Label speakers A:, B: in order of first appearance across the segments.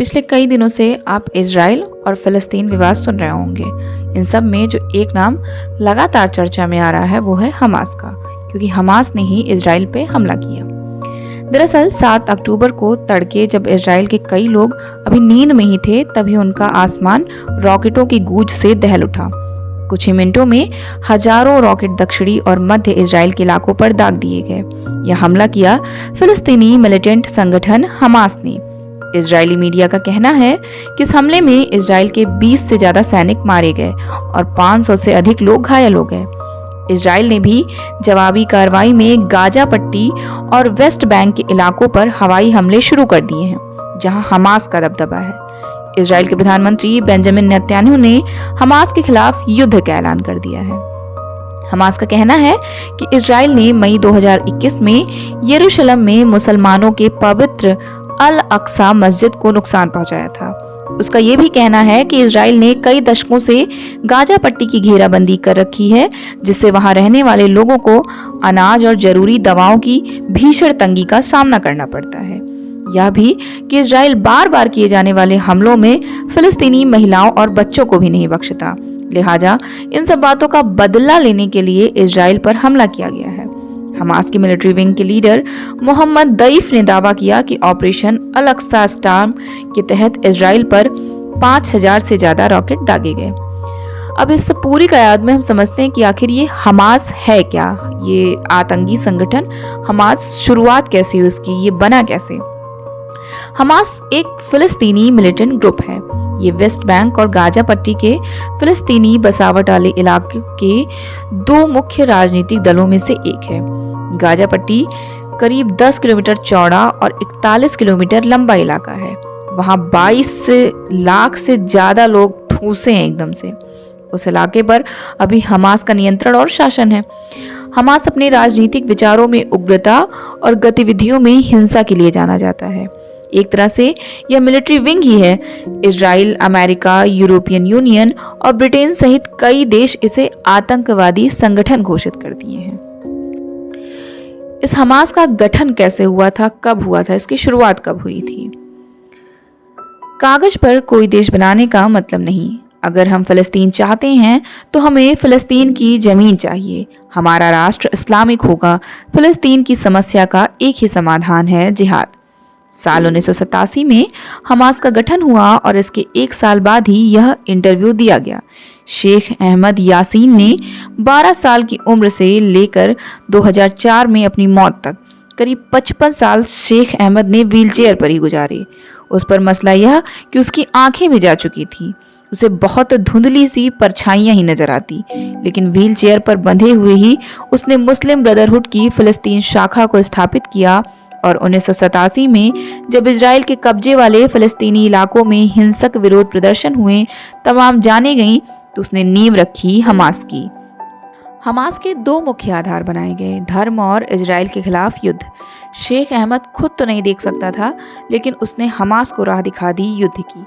A: पिछले कई दिनों से आप इजराइल और फ़लस्तीन विवाद सुन रहे होंगे। इन सब में जो एक नाम लगातार चर्चा में आ रहा है वो है हमास का, क्योंकि हमास ने ही इजराइल पे हमला किया। दरअसल 7 अक्टूबर को तड़के जब इजराइल के कई लोग अभी नींद में ही थे, तभी उनका आसमान रॉकेटों की गूंज से दहल उठा। कुछ ही मिनटों में हजारों रॉकेट दक्षिणी और मध्य इजराइल के इलाकों पर दाग दिए गए। यह हमला किया फिलिस्तीनी मिलिटेंट संगठन हमास ने। इजरायली मीडिया का कहना है कि इस हमले में इजराइल के 20 से ज्यादा सैनिक मारे गए और 500 से अधिक लोग घायल हो गए। इजराइल ने भी जवाबी कार्रवाई में गाजा पट्टी और वेस्ट बैंक के इलाकों पर हवाई हमले शुरू कर दिए हैं, जहां हमास का दबदबा है। इजराइल के प्रधानमंत्री बेंजामिन नेतन्याहू ने हमास के खिलाफ युद्ध का ऐलान कर दिया है। हमास का कहना है कि इजराइल ने मई 2021 में यरूशलेम में मुसलमानों के पवित्र अल अक्सा मस्जिद को नुकसान पहुंचाया था। उसका ये भी कहना है कि इजराइल ने कई दशकों से गाजा पट्टी की घेराबंदी कर रखी है, जिससे वहां रहने वाले लोगों को अनाज और जरूरी दवाओं की भीषण तंगी का सामना करना पड़ता है। यह भी कि इजराइल बार बार किए जाने वाले हमलों में फिलिस्तीनी महिलाओं और बच्चों को भी नहीं बख्शता। लिहाजा इन सब बातों का बदला लेने के लिए इजराइल पर हमला किया गया है। हमास के मिलिट्री विंग के लीडर मोहम्मद दईफ ने दावा किया कि ऑपरेशन अल अक्सा स्टार्म के तहत इजराइल पर 5000 से ज्यादा रॉकेट दागे गए। अब इस पूरी कयाद में हम समझते हैं कि आखिर ये हमास है क्या, ये आतंकी संगठन हमास शुरुआत कैसी हुई उसकी, ये बना कैसे। हमास एक फिलिस्तीनी मिलिटेंट ग्रुप है। ये वेस्ट बैंक और गाजा पट्टी के फिलिस्तीनी बसावट वाले इलाके के 2 मुख्य राजनीतिक दलों में से एक है। गाजा पट्टी करीब 10 किलोमीटर चौड़ा और 41 किलोमीटर लंबा इलाका है। वहां 22 लाख से ज्यादा लोग ठूसे हैं एकदम से। उस इलाके पर अभी हमास का नियंत्रण और शासन है। हमास अपने राजनीतिक विचारों में उग्रता और गतिविधियों में हिंसा के लिए जाना जाता है। एक तरह से यह मिलिट्री विंग ही है। इजराइल, अमेरिका, यूरोपियन यूनियन और ब्रिटेन सहित कई देश इसे आतंकवादी संगठन घोषित कर दिए हैं। इस हमास का गठन कैसे हुआ था, कब हुआ था, इसकी शुरुआत कब हुई थी? कागज पर कोई देश बनाने का मतलब नहीं। अगर हम फिलिस्तीन चाहते हैं तो हमें फिलिस्तीन की जमीन चाहिए। हमारा राष्ट्र इस्लामिक होगा। फिलिस्तीन की समस्या का एक ही समाधान है, जिहाद। साल 1987 में हमास का गठन हुआ और इसके 1 साल बाद ही यह इंटरव्यू दिया गया। शेख अहमद यासीन ने 12 साल की उम्र से लेकर 2004 में अपनी मौत तक करीब 55 साल शेख अहमद ने व्हीलचेयर पर ही गुजारे। उस पर मसला यह कि उसकी आंखें भी जा चुकी थी। उसे बहुत धुंधली सी परछाइयां ही नजर आती, लेकिन व्हीलचेयर पर बंधे हुए ही उसने मुस्लिम ब्रदरहुड की फिलिस्तीन शाखा को स्थापित किया और 1987 में जब इजराइल के कब्जे वाले फिलिस्तीनी इलाकों में हिंसक विरोध प्रदर्शन हुए, तमाम जाने गईं, तो उसने नींव रखी हमास की। हमास के 2 मुख्य आधार बनाए गए, धर्म और इजराइल के खिलाफ युद्ध। शेख अहमद खुद तो नहीं देख सकता था, लेकिन उसने हमास को राह दिखा दी युद्ध की।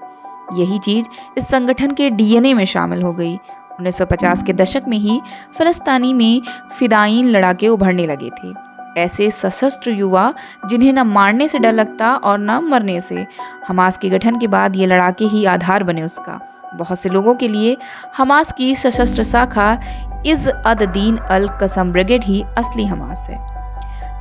A: यही चीज इस संगठन के डीएनए में शामिल हो गई। 1950 के दशक में ही फिलिस्तीनी में फिदायीन लड़ाके उभरने लगे थे। ऐसे सशस्त्र युवा जिन्हें न मारने से डर लगता और न मरने से। हमास के गठन के बाद ये लड़ाके ही आधार बने उसका। बहुत से लोगों के लिए हमास की सशस्त्र शाखा इज़ अद-दीन अल कसम ब्रिगेड ही असली हमास है।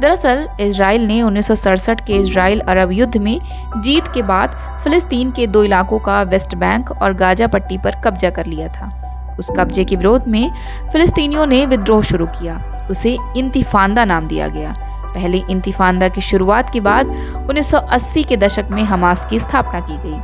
A: दरअसल इजराइल ने 1967 के इजराइल अरब युद्ध में जीत के बाद फिलिस्तीन के 2 इलाकों का वेस्ट बैंक और गाजा पट्टी पर कब्जा कर लिया था। उस कब्जे के विरोध में फिलिस्तीनियों ने विद्रोह शुरू किया। उसे इंतिफादा नाम दिया गया। पहले इंतिफादा की शुरुआत के बाद 1980 के दशक में हमास की स्थापना की गई।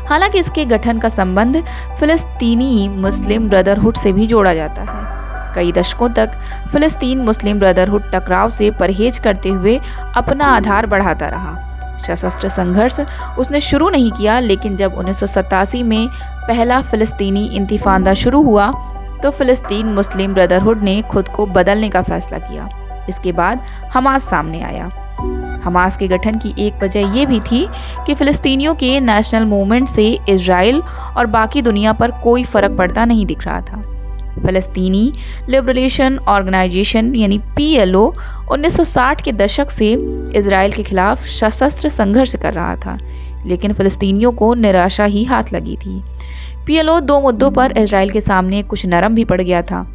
A: हालांकि इसके गठन का संबंध फिलिस्तीनी मुस्लिम ब्रदरहुड से भी जोड़ा जाता है। कई दशकों तक फिलिस्तीन मुस्लिम ब्रदरहुड टकराव से परहेज करते हुए अपना आधार बढ़ाता रहा। सशस्त्र संघर्ष उसने शुरू नहीं किया, लेकिन जब 1987 में पहला फिलिस्तीनी इंतिफादा शुरू हुआ तो फिलिस्तीन मुस्लिम ब्रदरहुड ने खुद को बदलने का फैसला किया। इसके बाद हमास सामने आया। हमास के गठन की एक वजह यह भी थी कि फिलिस्तीनियों के नेशनल मूवमेंट से इजराइल और बाकी दुनिया पर कोई फर्क पड़ता नहीं दिख रहा था। फिलिस्तीनी लिबरेशन ऑर्गेनाइजेशन यानी PLO 1960 के दशक से इजराइल के खिलाफ सशस्त्र संघर्ष कर रहा था। लेकिन फ़िलिस्तीनियों को निराशा ही हाथ लगी थी। पीएलओ 2 मुद्दों पर इजराइल के सामने कुछ नरम भी पड़ गया था।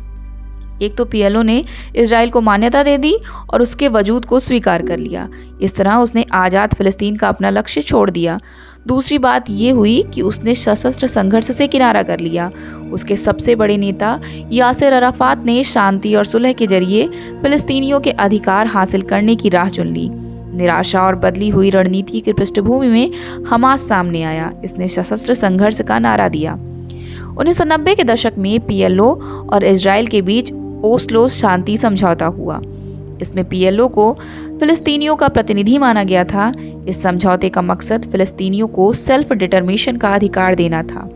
A: एक तो पीएलओ ने इजराइल को मान्यता दे दी और उसके वजूद को स्वीकार कर लिया। इस तरह उसने आज़ाद फ़िलिस्तीन का अपना लक्ष्य छोड़ दिया। दूसरी बात ये हुई कि उसने सशस्त्र संघर्ष से किनारा कर लिया। उसके सबसे बड़े नेता यासिर अराफात ने शांति और सुलह के जरिए फ़िलिस्तीनियों के अधिकार हासिल करने की राह चुन ली। निराशा और बदली हुई रणनीति की पृष्ठभूमि में हमास सामने आया। इसने सशस्त्र संघर्ष का नारा दिया। 1990 के दशक में पीएलओ और इजराइल के बीच ओस्लो शांति समझौता हुआ। इसमें पीएलओ को फ़िलिस्तीनियों का प्रतिनिधि माना गया था। इस समझौते का मकसद फ़िलिस्तीनियों को सेल्फ डिटरमिनेशन का अधिकार देना था।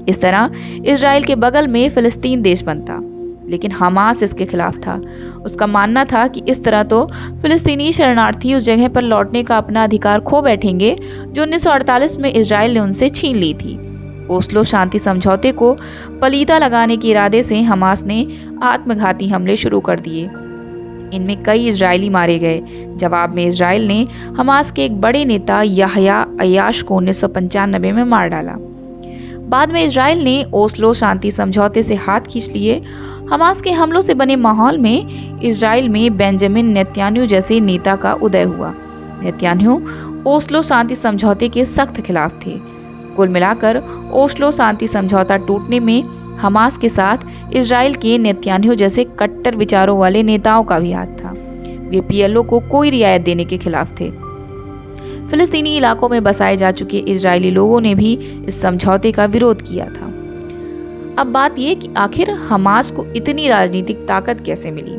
A: इस तरह इजराइल के बगल में फ़िलिस्तीन देश बनता। लेकिन हमास इसके खिलाफ था। उसका मानना था कि इस तरह तो फ़िलिस्तीनी शरणार्थी उस जगह पर लौटने का अपना अधिकार खो बैठेंगे जो 1948 में इजराइल ने उनसे छीन ली थी। ओस्लो शांति समझौते को पलीता लगाने के इरादे से हमास ने आत्मघाती हमले शुरू कर दिए। इनमें कई इजरायली मारे गए। जवाब में इजराइल ने हमास के एक बड़े नेता याह्या अय्याश को 1995 में मार डाला। बाद में इजराइल ने ओस्लो शांति समझौते से हाथ खींच लिए। हमास के हमलों से बने माहौल में इजराइल में बेंजामिन नेतन्याहू जैसे नेता का उदय हुआ। नेतन्याहू ओस्लो शांति समझौते के सख्त खिलाफ थे। कुल मिलाकर ओस्लो शांति समझौता टूटने में हमास के साथ इजराइल के नेतन्याहू जैसे कट्टर विचारों वाले नेताओं का भी हाथ था। वे पीएलओ को कोई रियायत देने के खिलाफ थे। फिलिस्तीनी इलाकों में बसाए जा चुके इजरायली लोगों ने भी इस समझौते का विरोध किया था। अब बात यह कि आखिर हमास को इतनी राजनीतिक ताकत कैसे मिली।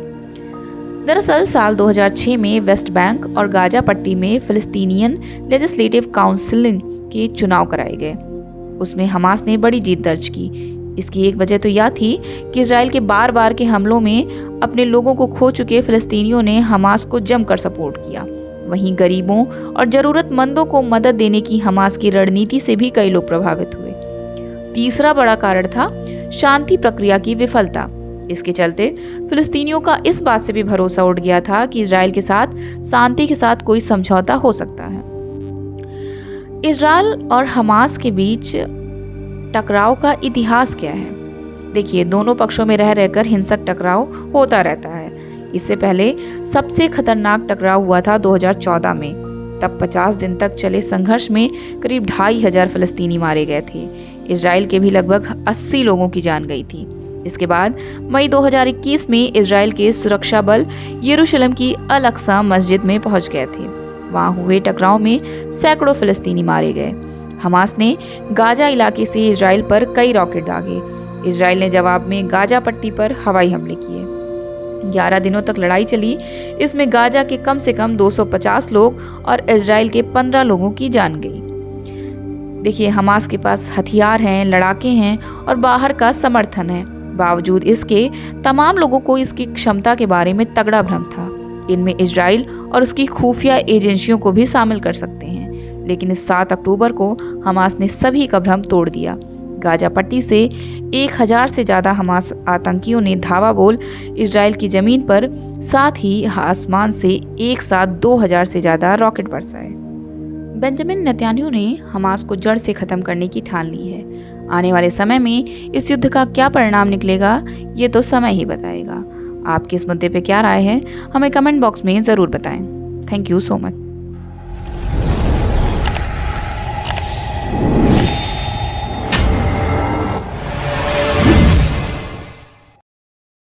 A: दरअसल साल 2006 में वेस्ट बैंक और गाजा पट्टी में फिलिस्तीनियन लेजिस्लेटिव काउंसिल के चुनाव कराए गए। उसमें हमास ने बड़ी जीत दर्ज की। इसकी एक वजह तो यह थी कि इजराइल के बार बार के हमलों में अपने लोगों को खो चुके फिलिस्तीनियों ने हमास को जमकर सपोर्ट किया। वहीं गरीबों और ज़रूरतमंदों को मदद देने की हमास की रणनीति से भी कई लोग प्रभावित हुए। तीसरा बड़ा कारण था शांति प्रक्रिया की विफलता। इसके चलते फिलिस्तीनियों का इस बात से भी भरोसा उठ गया था कि इजराइल के साथ शांति के साथ कोई समझौता हो सकता है। इजराइल और हमास के बीच टकराव का इतिहास क्या है? देखिए, दोनों पक्षों में रह रहकर हिंसक टकराव होता रहता है। इससे पहले सबसे खतरनाक टकराव हुआ था 2014 में। तब 50 दिन तक चले संघर्ष में करीब 2500 फिलिस्तीनी मारे गए थे। इजराइल के भी लगभग 80 लोगों की जान गई थी। इसके बाद मई 2021 में इजराइल के सुरक्षा बल यरूशलेम की अल अक्सा मस्जिद में पहुंच गए थे। वहां हुए टकराव में सैकड़ों फिलिस्तीनी मारे गए। हमास ने गाजा इलाके से इजराइल पर कई रॉकेट दागे। इजराइल ने जवाब में गाजा पट्टी पर हवाई हमले किए। 11 दिनों तक लड़ाई चली। इसमें गाजा के कम से कम 250 लोग और इजराइल के 15 लोगों की जान गई। देखिए, हमास के पास हथियार हैं, लड़ाके हैं और बाहर का समर्थन है। बावजूद इसके तमाम लोगों को इसकी क्षमता के बारे में तगड़ा भ्रम था। इनमें इजराइल और उसकी खुफिया एजेंसियों को भी शामिल कर सकते हैं। लेकिन इस 7 अक्टूबर को हमास ने सभी का भ्रम तोड़ दिया। गाजा पट्टी से 1000 से ज़्यादा हमास आतंकियों ने धावा बोल इजराइल की ज़मीन पर, साथ ही आसमान से एक साथ 2000 से ज़्यादा रॉकेट बरसाए। बेंजामिन नेतन्याहू ने हमास को जड़ से ख़त्म करने की ठान ली है। आने वाले समय में इस युद्ध का क्या परिणाम निकलेगा, ये तो समय ही बताएगा। आपकी इस मुद्दे पे क्या राय है, हमें कमेंट बॉक्स में ज़रूर बताएं। Thank you so much.